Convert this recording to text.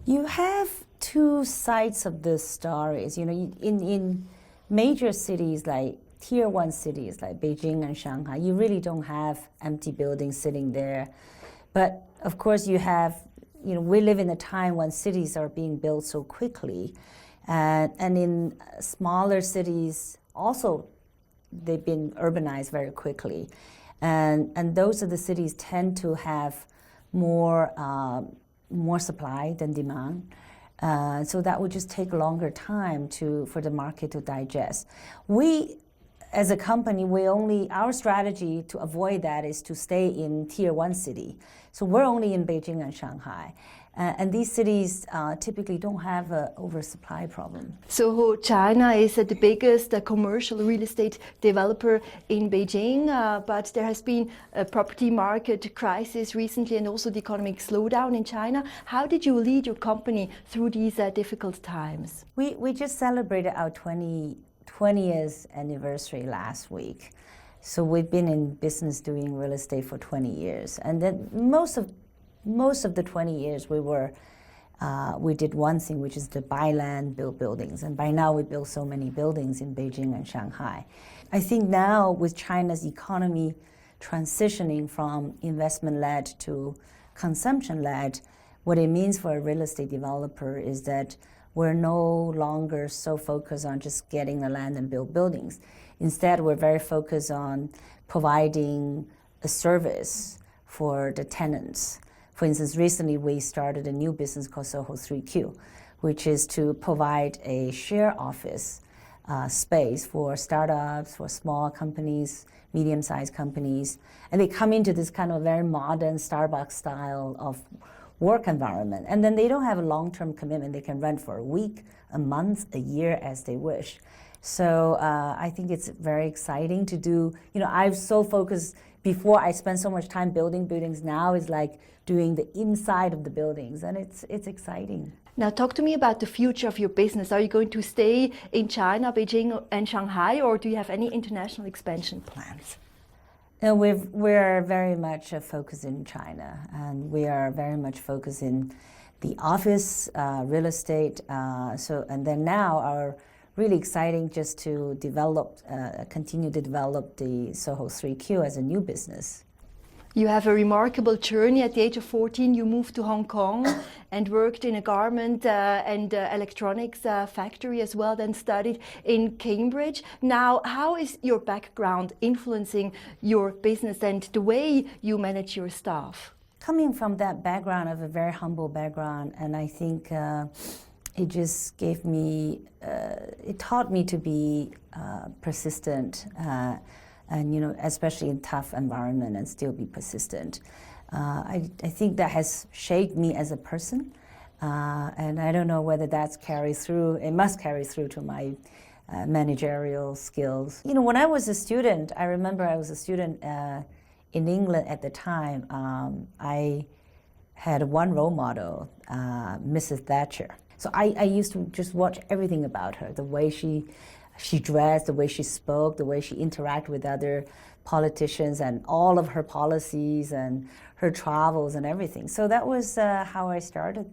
You have two sides of the stories. In major cities like tier one cities like Beijing and Shanghai, you really don't have empty buildings sitting there. But of course we live in a time when cities are being built so quickly. And in smaller cities also, they've been urbanized very quickly. And those of the cities tend to have more supply than demand. So that would just take a longer time for the market to digest. We, as a company, our strategy to avoid that is to stay in tier one city. So we're only in Beijing and Shanghai. And these cities typically don't have an oversupply problem. SOHO China is the biggest commercial real estate developer in Beijing, but there has been a property market crisis recently and also the economic slowdown in China. How did you lead your company through these difficult times? We just celebrated our 20th anniversary last week. So we've been in business doing real estate for 20 years. And then most of the 20 years we did one thing, which is to buy land, build buildings. And by now we build so many buildings in Beijing and Shanghai. I think now with China's economy transitioning from investment-led to consumption-led, what it means for a real estate developer is that we're no longer so focused on just getting the land and build buildings. Instead, we're very focused on providing a service for the tenants. For instance, recently we started a new business called SOHO 3Q, which is to provide a share office space for startups, for small companies, medium-sized companies. And they come into this kind of very modern Starbucks style of work environment. And then they don't have a long-term commitment. They can rent for a week, a month, a year as they wish. So I think it's very exciting to do. I'm so focused. Before I spent so much time building buildings, now it's like doing the inside of the buildings, and it's exciting. Now talk to me about the future of your business. Are you going to stay in China, Beijing and Shanghai, or do you have any international expansion plans? No, we're very much focused in China, and we are very much focused in the office, real estate. And then now our really exciting just to continue to develop the SOHO 3Q as a new business. You have a remarkable journey. At the age of 14, you moved to Hong Kong and worked in a garment and electronics factory as well, then studied in Cambridge. Now, how is your background influencing your business and the way you manage your staff? Coming from that background, of a very humble background, and I think it just gave me, it taught me to be persistent, and especially in tough environment, and still be persistent. I think that has shaped me as a person, and I don't know whether that's carried through. It must carry through to my managerial skills. When I was a student, I remember I was a student in England at the time. I had one role model, Mrs. Thatcher. So I used to just watch everything about her, the way she dressed, the way she spoke, the way she interacted with other politicians, and all of her policies and her travels and everything. So that was how I started.